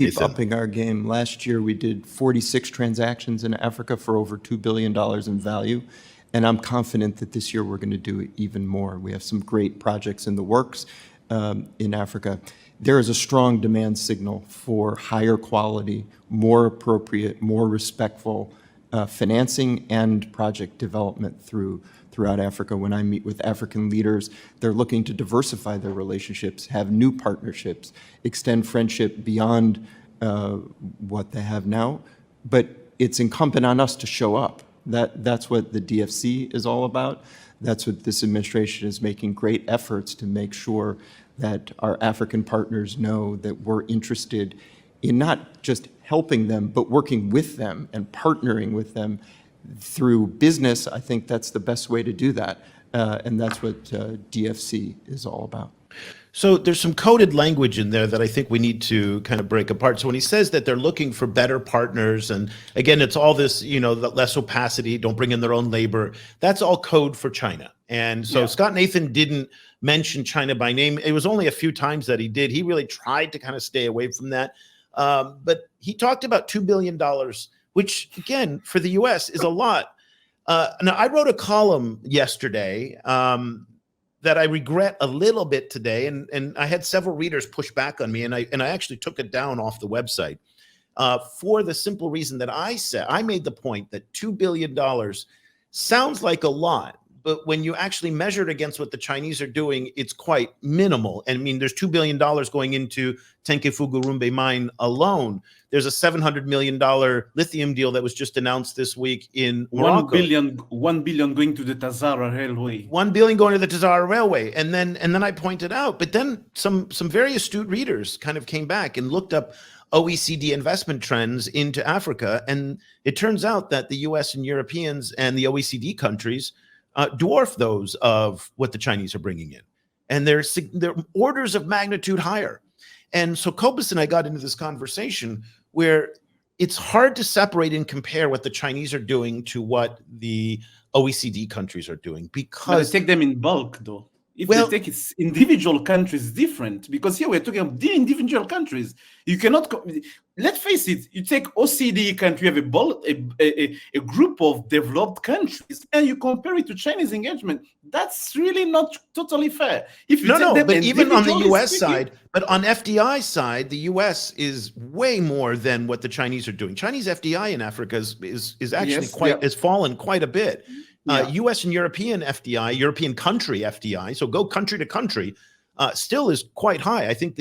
keep upping our game. Last year, we did 46 transactions in Africa for over $2 billion in value, and I'm confident that this year we're going to do even more. We have some great projects in the works in Africa. There is a strong demand signal for higher quality, more appropriate, more respectful financing and project development throughout Africa. When I meet with African leaders, they're looking to diversify their relationships, have new partnerships, extend friendship beyond what they have now. But it's incumbent on us to show up. That's what the DFC is all about. That's what this administration is making great efforts to make sure that our African partners know that we're interested in not just helping them, but working with them and partnering with them through business. I think that's the best way to do that. And that's what DFC is all about. So there's some coded language in there that I think we need to kind of break apart. So when he says that they're looking for better partners, and again, it's all this, less opacity, don't bring in their own labor. That's all code for China. And so Scott Nathan didn't mention China by name. It was only a few times that he did. He really tried to kind of stay away from that. But he talked about $2 billion, which again, for the US is a lot. Now I wrote a column yesterday that I regret a little bit today. And I had several readers push back on me, and I actually took it down off the website for the simple reason that I made the point that $2 billion sounds like a lot, but when you actually measure it against what the Chinese are doing, it's quite minimal. And I mean, there's $2 billion going into Tenke-Fungurume mine alone. There's a $700 million lithium deal that was just announced this week in Morocco. $1 billion going to the Tazara Railway. $1 billion going to the Tazara Railway. And then I pointed out, but then some very astute readers kind of came back and looked up OECD investment trends into Africa. And it turns out that the US and Europeans and the OECD countries dwarf those of what the Chinese are bringing in. And they're orders of magnitude higher. And so Cobus and I got into this conversation where it's hard to separate and compare what the Chinese are doing to what the OECD countries are doing, because they take them in bulk, though. If they take its individual countries, different, because here we're talking about the individual countries. You cannot. Let's face it. You take OECD country, you have a group of developed countries, and you compare it to Chinese engagement. That's really not totally fair. If you but even on the U.S. side, but on FDI side, the U.S. is way more than what the Chinese are doing. Chinese FDI in Africa is actually has fallen quite a bit. U.S. and European FDI, European country FDI, so go country to country, still is quite high. I think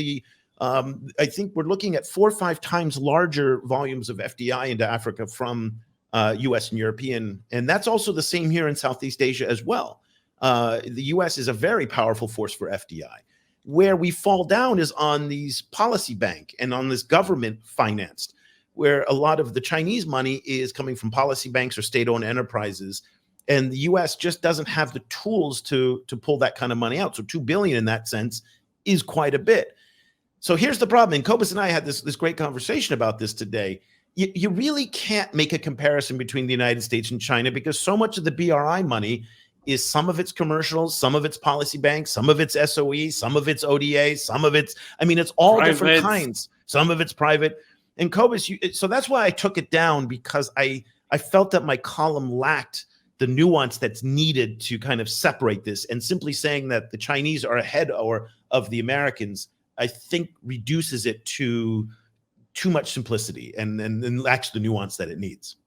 I think we're looking at 4 or 5 times larger volumes of FDI into Africa from U.S. and European, and that's also the same here in Southeast Asia as well. The U.S. is a very powerful force for FDI. Where we fall down is on these policy bank and on this government financed, where a lot of the Chinese money is coming from policy banks or state-owned enterprises. And the U.S. just doesn't have the tools to pull that kind of money out. So $2 billion in that sense is quite a bit. So here's the problem. And Cobus and I had this great conversation about this today. You really can't make a comparison between the United States and China, because so much of the BRI money is some of it's commercials, some of it's policy banks, some of it's SOE, some of it's ODA, some of it's, it's all private. Different kinds. Some of it's private. And Cobus, so that's why I took it down, because I felt that my column lacked the nuance that's needed to kind of separate this, and simply saying that the Chinese are ahead of the Americans, I think reduces it to too much simplicity and lacks the nuance that it needs.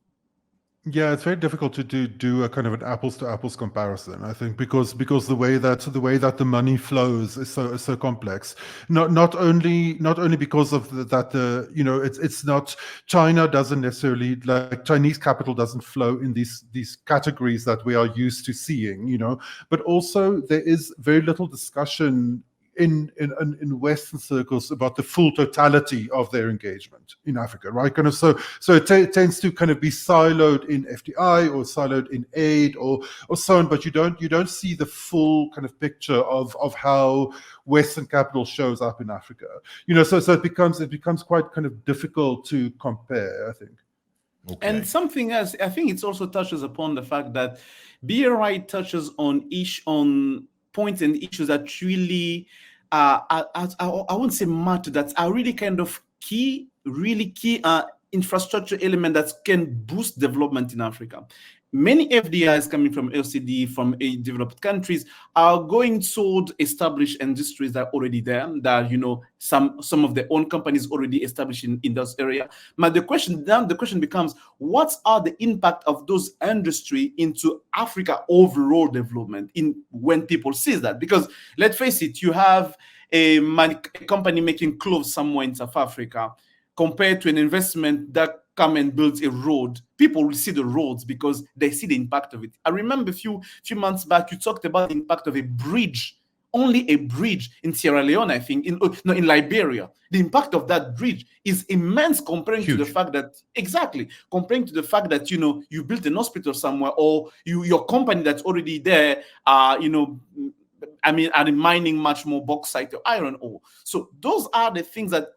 Yeah, it's very difficult to do a kind of an apples to apples comparison, I think, because the way that the money flows is so complex. Not only because of it's not, China doesn't necessarily, like, Chinese capital doesn't flow in these categories that we are used to seeing, but also there is very little discussion in Western circles about the full totality of their engagement in Africa, right? Kind of so it tends to kind of be siloed in FDI or siloed in aid or so on, but you don't see the full kind of picture of how Western capital shows up in Africa. So it becomes quite kind of difficult to compare, I think. Okay. And something else, I think it also touches upon the fact that BRI touches on points and issues that really I won't say matter, that are really kind of key really key infrastructure element that can boost development in Africa. Many FDIs coming from OECD, from developed countries, are going toward established industries that are already there, that, you know, some of their own companies already established in those area. But the question becomes, what are the impact of those industry into Africa overall development when people see that? Because let's face it, you have a company making clothes somewhere in South Africa, compared to an investment that come and builds a road. People will see the roads because they see the impact of it. I remember a few months back, you talked about the impact of a bridge, only a bridge in Sierra Leone, I think, in Liberia. The impact of that bridge is immense comparing to the fact that, comparing to the fact that, you know, you built an hospital somewhere, or your company that's already there, you know, I mean, are mining much more bauxite or iron ore. So those are the things that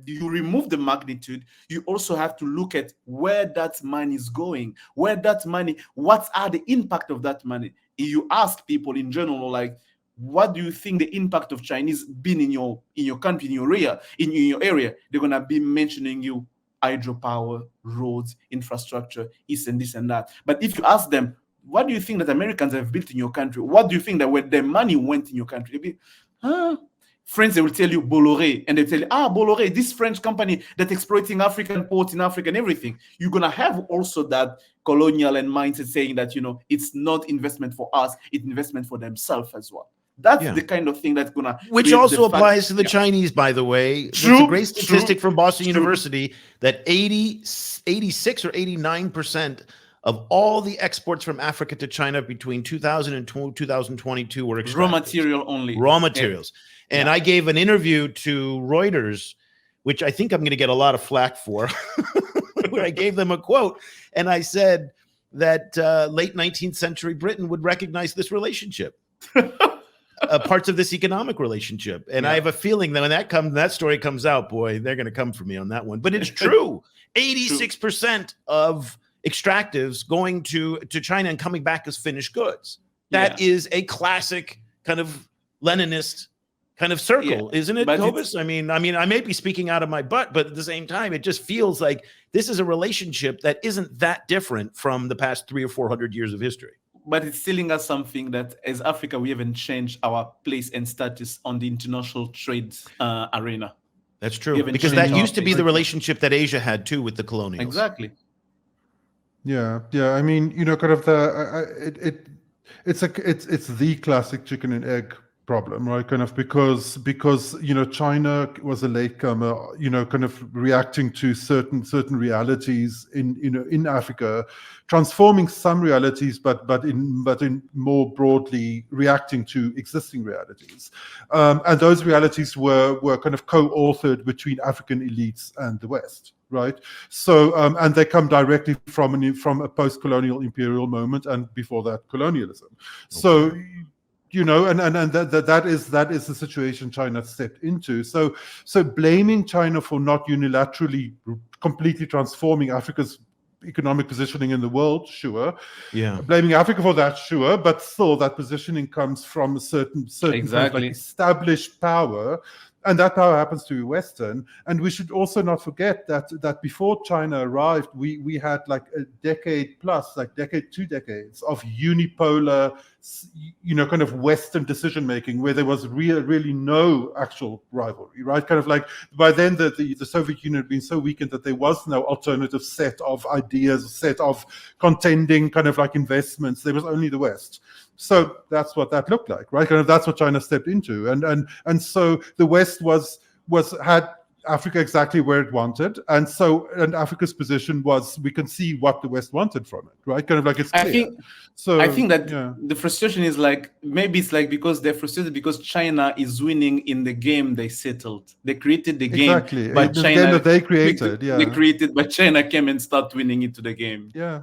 you remove the magnitude. You also have to look at where that money is going, what are the impact of that money. If you ask people in general, like, what do you think the impact of Chinese been in your country, in your area, they're gonna be mentioning you hydropower, roads, infrastructure, this and that. But if you ask them, what do you think that Americans have built in your country? What do you think that where their money went in your country? They'll be, Friends, they will tell you Bolloré, and they tell you, Bolloré, this French company that's exploiting African ports in Africa and everything. You're gonna have also that colonial and mindset saying that, you know, it's not investment for us, it's investment for themselves as well. That's the kind of thing that's gonna, which also applies to the Chinese, by the way. There's a great statistic from Boston University that 86 or 89% of all the exports from Africa to China between 2000 and 2022 were extracted. Raw material only. Raw materials. And I gave an interview to Reuters, which I think I'm going to get a lot of flack for, where I gave them a quote. And I said that late 19th century Britain would recognize this relationship, parts of this economic relationship. And I have a feeling that when that story comes out, boy, they're going to come for me on that one. But it's true. 86% of extractives going to China and coming back as finished goods. That is a classic kind of Leninist kind of circle, isn't it, Cobus? I mean, I may be speaking out of my butt, but at the same time, it just feels like this is a relationship that isn't that different from the past 300 or 400 years of history. But it's telling us something, that as Africa, we haven't changed our place and status on the international trade arena. That's true, because that used to be the relationship that Asia had too with the colonials. Exactly. Yeah. I mean, you know, kind of it's the classic chicken and egg problem, right? Kind of because you know, China was a latecomer, you know, kind of reacting to certain realities in Africa, transforming some realities, but in more broadly reacting to existing realities, and those realities were kind of co-authored between African elites and the West. Right, so and they come directly from a post-colonial imperial moment, and before that, colonialism. Okay. So, you know, and that is the situation China stepped into. So blaming China for not unilaterally completely transforming Africa's economic positioning in the world, sure. Yeah. Blaming Africa for that, sure. But still, that positioning comes from a certain kind of like established power. And that power happens to be Western. And we should also not forget that before China arrived, we had like a decade plus, like 2 decades of unipolar, you know, kind of Western decision making, where there was really no actual rivalry, right? Kind of like by then the Soviet Union had been so weakened that there was no alternative set of ideas, set of contending kind of like investments. There was only the West. So that's what that looked like, right? Kind of that's what China stepped into, and so the West had Africa exactly where it wanted, and Africa's position was, we can see what the West wanted from it, right? Kind of like it's clear. I think that the frustration is like, maybe it's like because they're frustrated because China is winning in the game they settled. They created the game, but the game that they created, they created, but China came and started winning into the game. Yeah.